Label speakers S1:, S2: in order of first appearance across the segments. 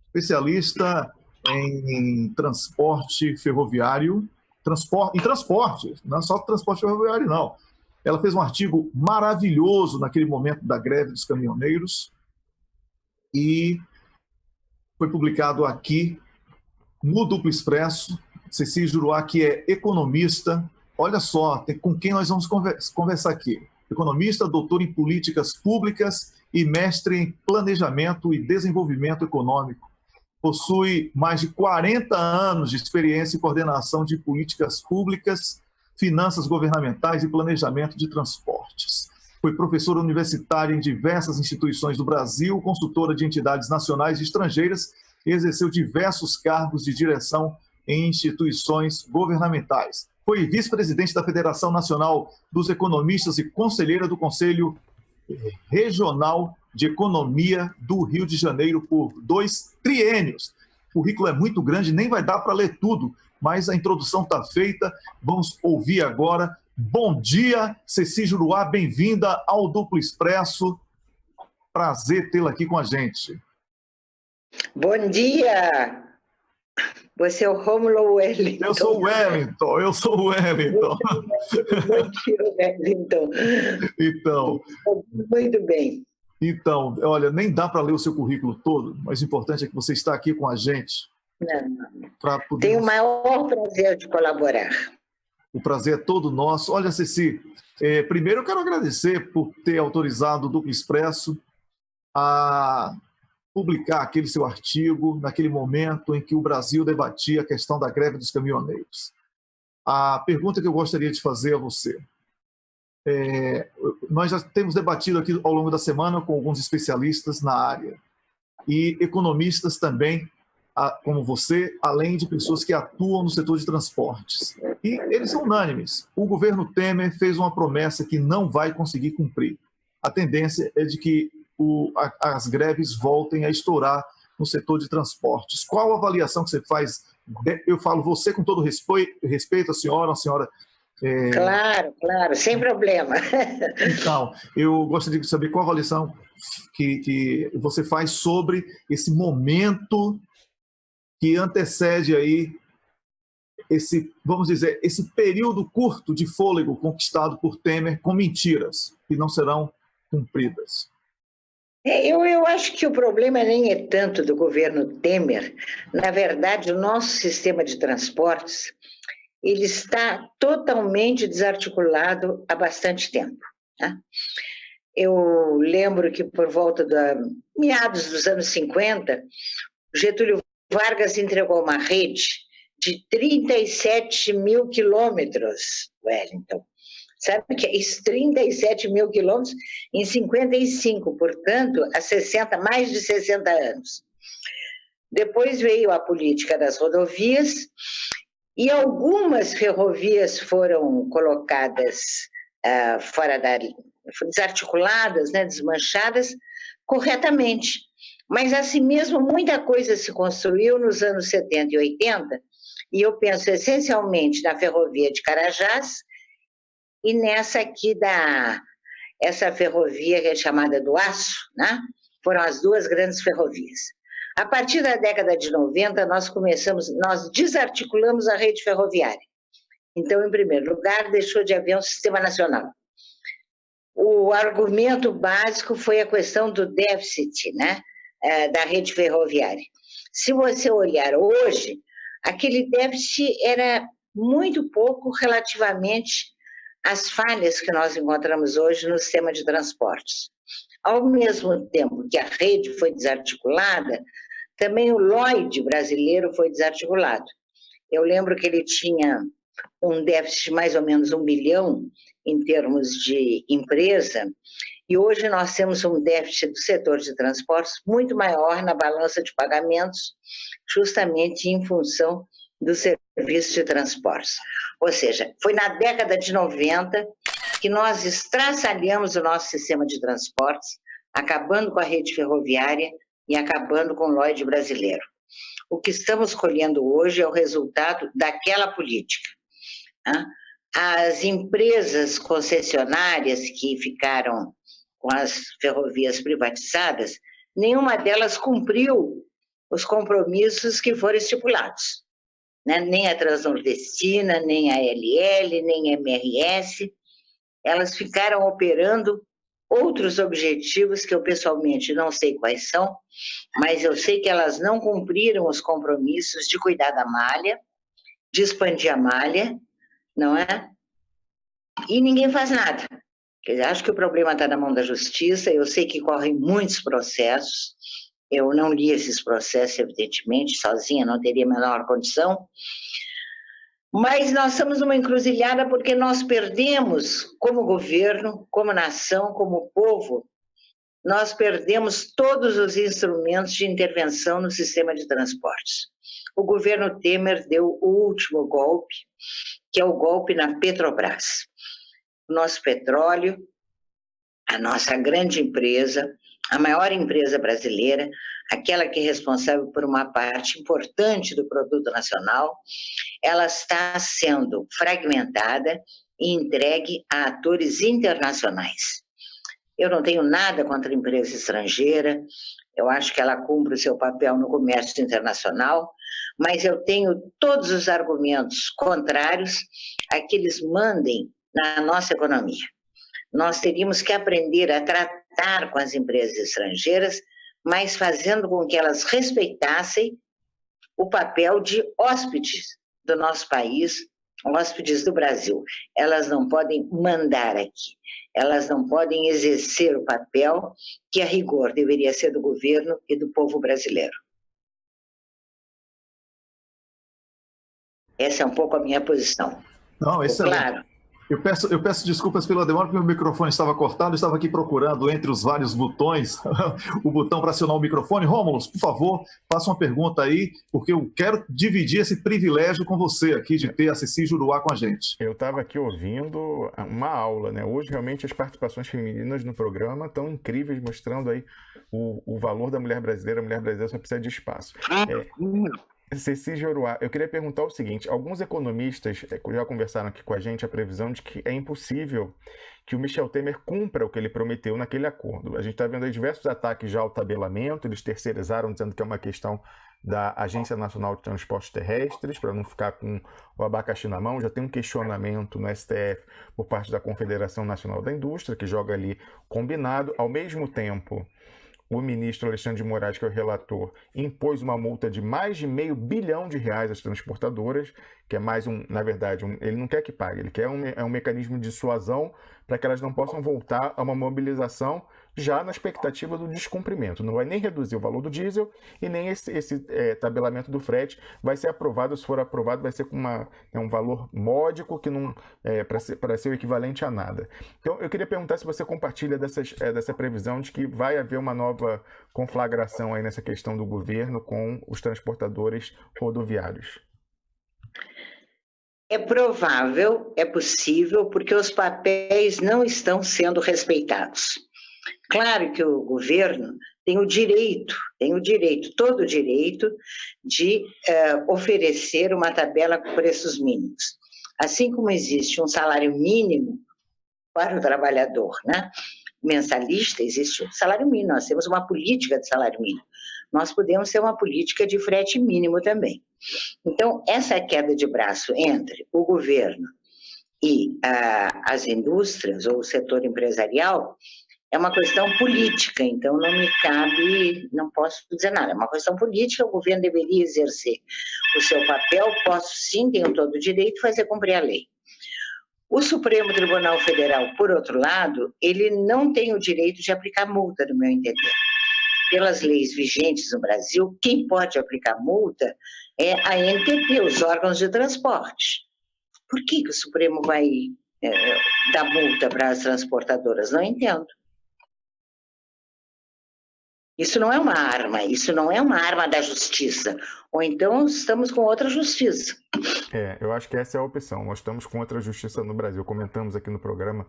S1: especialista em transporte ferroviário, em transporte, não é só transporte ferroviário, não. Ela fez um artigo maravilhoso naquele momento da greve dos caminhoneiros e foi publicado aqui no Duplo Expresso. Ceci Juruá, que é economista, olha só, com quem nós vamos conversar aqui. Economista, doutor em políticas públicas e mestre em planejamento e desenvolvimento econômico. Possui mais de 40 anos de experiência em coordenação de políticas públicas, finanças governamentais e planejamento de transportes. Foi professora universitária em diversas instituições do Brasil, consultora de entidades nacionais e estrangeiras e exerceu diversos cargos de direção em instituições governamentais. Foi vice-presidente da Federação Nacional dos Economistas e conselheira do Conselho Regional de Economia do Rio de Janeiro por 2 triênios. O currículo é muito grande, nem vai dar para ler tudo, mas a introdução está feita. Vamos ouvir agora. Bom dia, Ceci Juruá, bem-vinda ao Duplo Expresso. Prazer tê-la aqui com a gente.
S2: Bom dia! Você é o Rômulo Wellington.
S1: Eu sou o Wellington.
S2: Bom dia, Wellington.
S1: Então.
S2: Muito bem.
S1: Então, olha, nem dá para ler o seu currículo todo, mas o importante é que você está aqui com a gente.
S2: Não. Tenho o maior prazer de colaborar.
S1: O prazer é todo nosso. Olha, Ceci, primeiro eu quero agradecer por ter autorizado o Duplo Expresso a publicar aquele seu artigo naquele momento em que o Brasil debatia a questão da greve dos caminhoneiros. A pergunta que eu gostaria de fazer a você, nós já temos debatido aqui ao longo da semana com alguns especialistas na área e economistas também, como você, além de pessoas que atuam no setor de transportes. E eles são unânimes. O governo Temer fez uma promessa que não vai conseguir cumprir. A tendência é de que as greves voltem a estourar no setor de transportes. Qual a avaliação que você faz? Eu falo você com todo respeito, a senhora...
S2: Claro, sem problema.
S1: Então, eu gostaria de saber qual a avaliação que você faz sobre esse momento que antecede aí vamos dizer, esse período curto de fôlego conquistado por Temer com mentiras que não serão cumpridas.
S2: Eu acho que o problema nem é tanto do governo Temer. Na verdade, o nosso sistema de transportes ele está totalmente desarticulado há bastante tempo. Tá? Eu lembro que por volta meados dos anos 50, Getúlio Vargas entregou uma rede de 37 mil quilômetros, Wellington. Sabe o que é isso? 37 mil quilômetros em 55, portanto, há mais de 60 anos. Depois veio a política das rodovias e algumas ferrovias foram colocadas desarticuladas, né, desmanchadas, corretamente. Mas, assim mesmo, muita coisa se construiu nos anos 70 e 80, e eu penso essencialmente na ferrovia de Carajás, e nessa aqui essa ferrovia que é chamada do Aço, né? Foram as duas grandes ferrovias. A partir da década de 90, nós desarticulamos a rede ferroviária. Então, em primeiro lugar, deixou de haver um sistema nacional. O argumento básico foi a questão do déficit, né? Da rede ferroviária. Se você olhar hoje, aquele déficit era muito pouco relativamente as falhas que nós encontramos hoje no sistema de transportes. Ao mesmo tempo que a rede foi desarticulada, também o Lloyd brasileiro foi desarticulado. Eu lembro que ele tinha um déficit de mais ou menos 1 bilhão em termos de empresa, e hoje nós temos um déficit do setor de transportes muito maior na balança de pagamentos, justamente em função do serviço de transportes. Ou seja, foi na década de 90 que nós estraçalhamos o nosso sistema de transportes, acabando com a rede ferroviária e acabando com o Lloyd brasileiro. O que estamos colhendo hoje é o resultado daquela política. As empresas concessionárias que ficaram com as ferrovias privatizadas, nenhuma delas cumpriu os compromissos que foram estipulados, né? Nem a Transnordestina, nem a LL, nem a MRS, elas ficaram operando outros objetivos que eu pessoalmente não sei quais são, mas eu sei que elas não cumpriram os compromissos de cuidar da malha, de expandir a malha, não é? E ninguém faz nada. Quer dizer, acho que o problema está na mão da justiça, eu sei que correm muitos processos, eu não li esses processos, evidentemente, sozinha, não teria a menor condição, mas nós estamos numa encruzilhada porque nós perdemos, como governo, como nação, como povo, nós perdemos todos os instrumentos de intervenção no sistema de transportes. O governo Temer deu o último golpe, que é o golpe na Petrobras. O nosso petróleo, a nossa grande empresa, a maior empresa brasileira, aquela que é responsável por uma parte importante do produto nacional, ela está sendo fragmentada e entregue a atores internacionais. Eu não tenho nada contra a empresa estrangeira, eu acho que ela cumpre o seu papel no comércio internacional, mas eu tenho todos os argumentos contrários a que eles mandem na nossa economia. Nós teríamos que aprender a tratar com as empresas estrangeiras, mas fazendo com que elas respeitassem o papel de hóspedes do nosso país, hóspedes do Brasil. Elas não podem mandar aqui, elas não podem exercer o papel que, a rigor, deveria ser do governo e do povo brasileiro. Essa é um pouco a minha posição.
S1: Não, excelente.
S2: Claro.
S1: Eu peço desculpas pela demora, porque o microfone estava cortado, eu estava aqui procurando entre os vários botões o botão para acionar o microfone. Rômulo, por favor, faça uma pergunta aí, porque eu quero dividir esse privilégio com você aqui de ter a Ceci Juruá com a gente.
S3: Eu estava aqui ouvindo uma aula, né? Hoje, realmente, as participações femininas no programa estão incríveis, mostrando aí o valor da mulher brasileira. A mulher brasileira só precisa de espaço. Ceci Juruá, eu queria perguntar o seguinte: alguns economistas já conversaram aqui com a gente a previsão de que é impossível que o Michel Temer cumpra o que ele prometeu naquele acordo. A gente está vendo aí diversos ataques já ao tabelamento, eles terceirizaram dizendo que é uma questão da Agência Nacional de Transportes Terrestres, para não ficar com o abacaxi na mão. Já tem um questionamento no STF por parte da Confederação Nacional da Indústria, que joga ali combinado. Ao mesmo tempo, o ministro Alexandre de Moraes, que é o relator, impôs uma multa de mais de R$500 bilhão às transportadoras, que é mais na verdade, ele não quer que pague, ele quer um mecanismo de dissuasão para que elas não possam voltar a uma mobilização já na expectativa do descumprimento. Não vai nem reduzir o valor do diesel e nem esse tabelamento do frete vai ser aprovado. Se for aprovado, vai ser com um valor módico que não para ser o equivalente a nada. Então, eu queria perguntar se você compartilha dessa previsão de que vai haver uma nova conflagração aí nessa questão do governo com os transportadores rodoviários.
S2: É provável, é possível, porque os papéis não estão sendo respeitados. Claro que o governo tem o direito, todo o direito de oferecer uma tabela com preços mínimos. Assim como existe um salário mínimo para o trabalhador, né? Mensalista, existe um salário mínimo, nós temos uma política de salário mínimo. Nós podemos ter uma política de frete mínimo também. Então, essa queda de braço entre o governo e as indústrias ou o setor empresarial é uma questão política, então não me cabe, não posso dizer nada, é uma questão política, o governo deveria exercer o seu papel, posso sim, tenho todo o direito de fazer cumprir a lei. O Supremo Tribunal Federal, por outro lado, ele não tem o direito de aplicar multa, no meu entender. Pelas leis vigentes no Brasil, quem pode aplicar multa é a ANTT, os órgãos de transporte. Por que o Supremo vai dar multa para as transportadoras? Não entendo. Isso não é uma arma da justiça. Ou então estamos com outra justiça.
S3: Eu acho que essa é a opção. Nós estamos com outra justiça no Brasil. Comentamos aqui no programa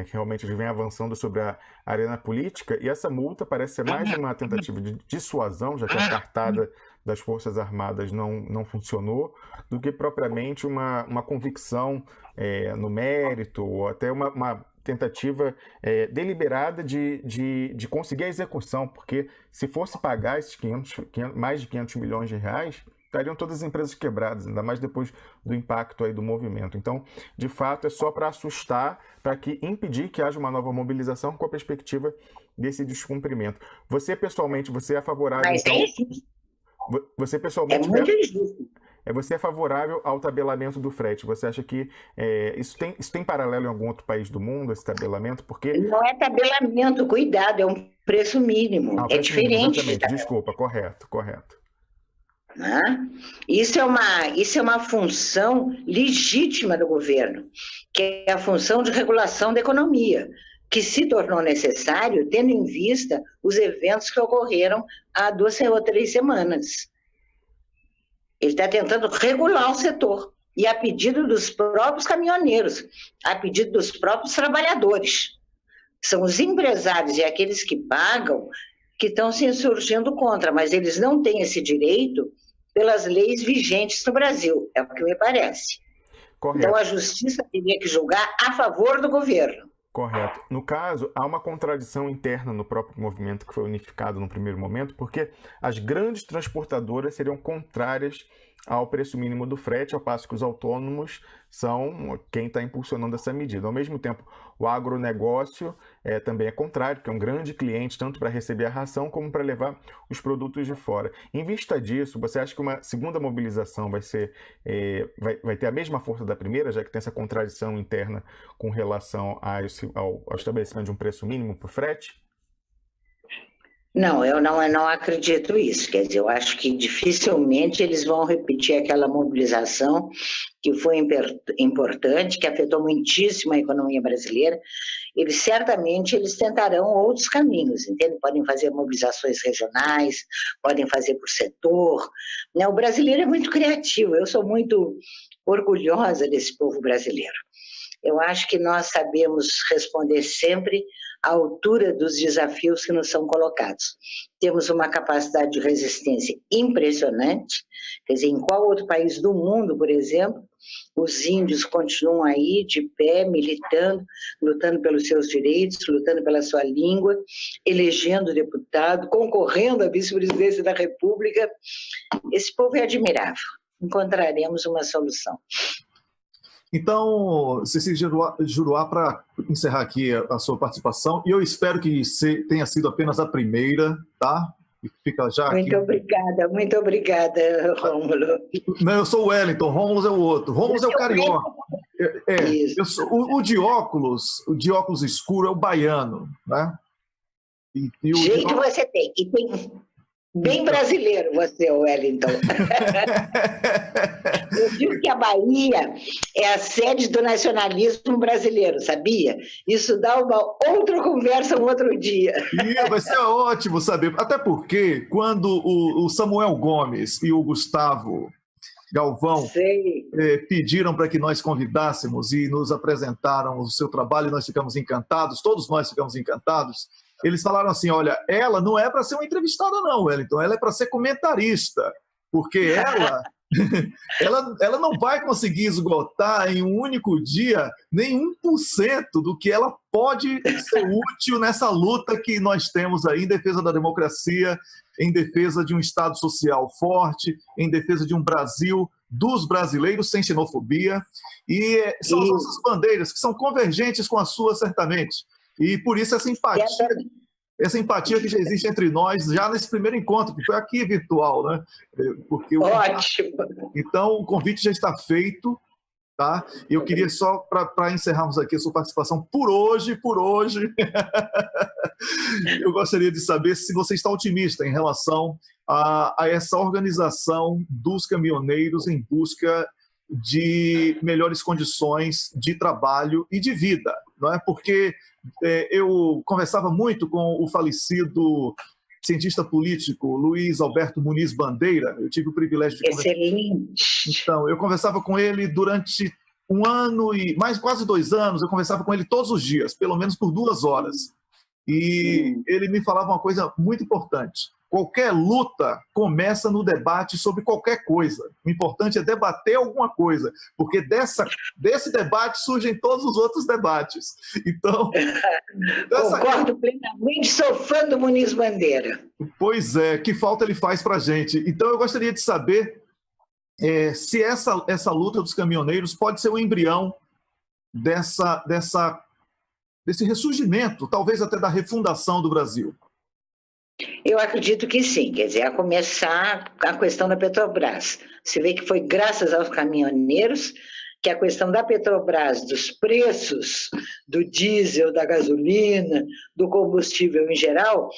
S3: que realmente a gente vem avançando sobre a arena política, e essa multa parece ser mais uma tentativa de dissuasão, já que a cartada das Forças Armadas não funcionou, do que propriamente uma convicção no mérito, ou até uma tentativa deliberada de conseguir a execução, porque se fosse pagar esses mais de 500 milhões de reais, estariam todas as empresas quebradas, ainda mais depois do impacto aí do movimento. Então, de fato, é só para assustar, para impedir que haja uma nova mobilização com a perspectiva desse descumprimento. Você, pessoalmente, você é favorável...
S2: Mas
S3: então,
S2: é injusto.
S3: você, pessoalmente...
S2: É muito injusto.
S3: Você é favorável ao tabelamento do frete? Você acha que isso tem paralelo em algum outro país do mundo, esse tabelamento? Porque...
S2: Não é tabelamento, cuidado, é um preço mínimo. É diferente.
S3: Exatamente, desculpa, correto.
S2: Isso é uma função legítima do governo, que é a função de regulação da economia, que se tornou necessário tendo em vista os eventos que ocorreram há 2 ou 3 semanas. Ele está tentando regular o setor, e a pedido dos próprios caminhoneiros, a pedido dos próprios trabalhadores. São os empresários e aqueles que pagam que estão se insurgindo contra, mas eles não têm esse direito pelas leis vigentes no Brasil, é o que me parece.
S3: Correto.
S2: Então a justiça teria que julgar a favor do governo.
S3: Correto. No caso, há uma contradição interna no próprio movimento que foi unificado no primeiro momento, porque as grandes transportadoras seriam contrárias ao preço mínimo do frete, ao passo que os autônomos são quem está impulsionando essa medida. Ao mesmo tempo, o agronegócio também é contrário, que é um grande cliente tanto para receber a ração como para levar os produtos de fora. Em vista disso, você acha que uma segunda mobilização vai ter a mesma força da primeira, já que tem essa contradição interna com relação ao estabelecimento de um preço mínimo para o frete?
S2: Não, eu não acredito nisso. Quer dizer, eu acho que dificilmente eles vão repetir aquela mobilização que foi importante, que afetou muitíssimo a economia brasileira. Certamente eles tentarão outros caminhos, entende? Podem fazer mobilizações regionais, podem fazer por setor. O brasileiro é muito criativo, eu sou muito orgulhosa desse povo brasileiro. Eu acho que nós sabemos responder sempre à altura dos desafios que nos são colocados. Temos uma capacidade de resistência impressionante, quer dizer, em qual outro país do mundo, por exemplo, os índios continuam aí de pé, militando, lutando pelos seus direitos, lutando pela sua língua, elegendo deputado, concorrendo à vice-presidência da República. Esse povo é admirável. Encontraremos uma solução.
S1: Então, Cecília Juruá, para encerrar aqui a sua participação, e eu espero que tenha sido apenas a primeira, tá? E fica já aqui.
S2: Muito obrigada, Rômulo.
S1: Não, eu sou o Wellington, Rômulo é o outro. Rômulo é o carioca. O de óculos escuro é o baiano, né?
S2: Jeito você tem. E tem bem brasileiro você, Wellington. Eu digo que a Bahia é a sede do nacionalismo brasileiro, sabia? Isso dá uma outra conversa um outro dia.
S1: Vai ser ótimo saber. Até porque quando o Samuel Gomes e o Gustavo Galvão pediram para que nós convidássemos e nos apresentaram o seu trabalho, nós ficamos encantados, todos nós ficamos encantados. Eles falaram assim, olha, ela não é para ser uma entrevistada não, Wellington, ela é para ser comentarista, porque ela não vai conseguir esgotar em um único dia nem 1% do que ela pode ser útil nessa luta que nós temos aí em defesa da democracia, em defesa de um Estado social forte, em defesa de um Brasil dos brasileiros sem xenofobia. E são as nossas bandeiras, que são convergentes com a sua, certamente. E por isso essa empatia que já existe entre nós, já nesse primeiro encontro, que foi aqui virtual, né?
S2: Ótimo!
S1: Então, o convite já está feito, tá? E eu queria só, para encerrarmos aqui a sua participação, por hoje, eu gostaria de saber se você está otimista em relação a essa organização dos caminhoneiros em busca de melhores condições de trabalho e de vida, não é? Porque eu conversava muito com o falecido cientista político Luiz Alberto Muniz Bandeira. Eu tive o privilégio de
S2: Excelente.
S1: Então, eu conversava com ele durante 1 ano e quase 2 anos. Eu conversava com ele todos os dias, pelo menos por 2 horas. E ele me falava uma coisa muito importante. qualquer luta começa no debate sobre qualquer coisa. O importante é debater alguma coisa, porque desse debate surgem todos os outros debates. Então,
S2: concordo plenamente, sou fã do Muniz Bandeira.
S1: Pois é, que falta ele faz para a gente. Então, eu gostaria de saber se essa luta dos caminhoneiros pode ser o embrião desse ressurgimento, talvez até da refundação do Brasil.
S2: Eu acredito que sim, quer dizer, a começar a questão da Petrobras. Você vê que foi graças aos caminhoneiros que a questão da Petrobras, dos preços do diesel, da gasolina, do combustível em geral,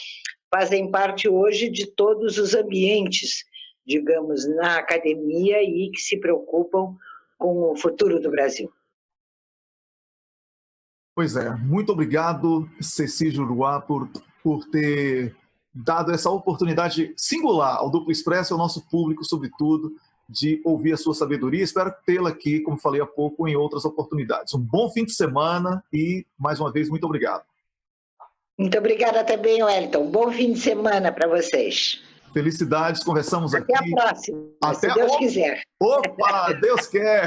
S2: fazem parte hoje de todos os ambientes, digamos, na academia e que se preocupam com o futuro do Brasil.
S1: Pois é, muito obrigado, Ceci Juruá, por ter dado essa oportunidade singular ao Duplo Expresso e ao nosso público, sobretudo, de ouvir a sua sabedoria. Espero tê-la aqui, como falei há pouco, em outras oportunidades. Um bom fim de semana e, mais uma vez, muito obrigado.
S2: Muito obrigada também, Wellington. Bom fim de semana para vocês.
S1: Felicidades, conversamos aqui.
S2: Até a próxima, se Deus quiser.
S1: Opa, Deus quer.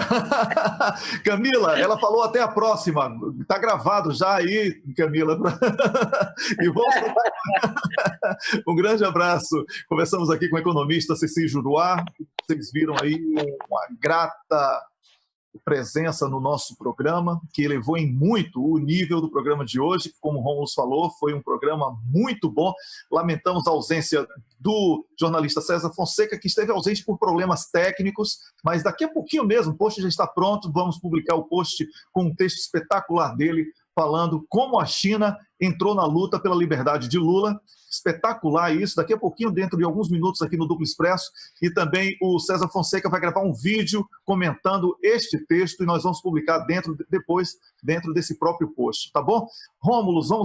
S1: Camila, ela falou até a próxima. Está gravado já aí, Camila. E vamos... Um grande abraço. Conversamos aqui com o economista Ceci Juruá. Vocês viram aí uma grata presença no nosso programa, que elevou em muito o nível do programa de hoje. Como o Rômulo falou, foi um programa muito bom. Lamentamos a ausência do jornalista César Fonseca, que esteve ausente por problemas técnicos, mas daqui a pouquinho mesmo, o post já está pronto, vamos publicar o post com um texto espetacular dele, falando como a China entrou na luta pela liberdade de Lula. Espetacular isso, daqui a pouquinho, dentro de alguns minutos aqui no Duplo Expresso, e também o César Fonseca vai gravar um vídeo comentando este texto e nós vamos publicar depois dentro desse próprio post, tá bom? Rômulo, vamos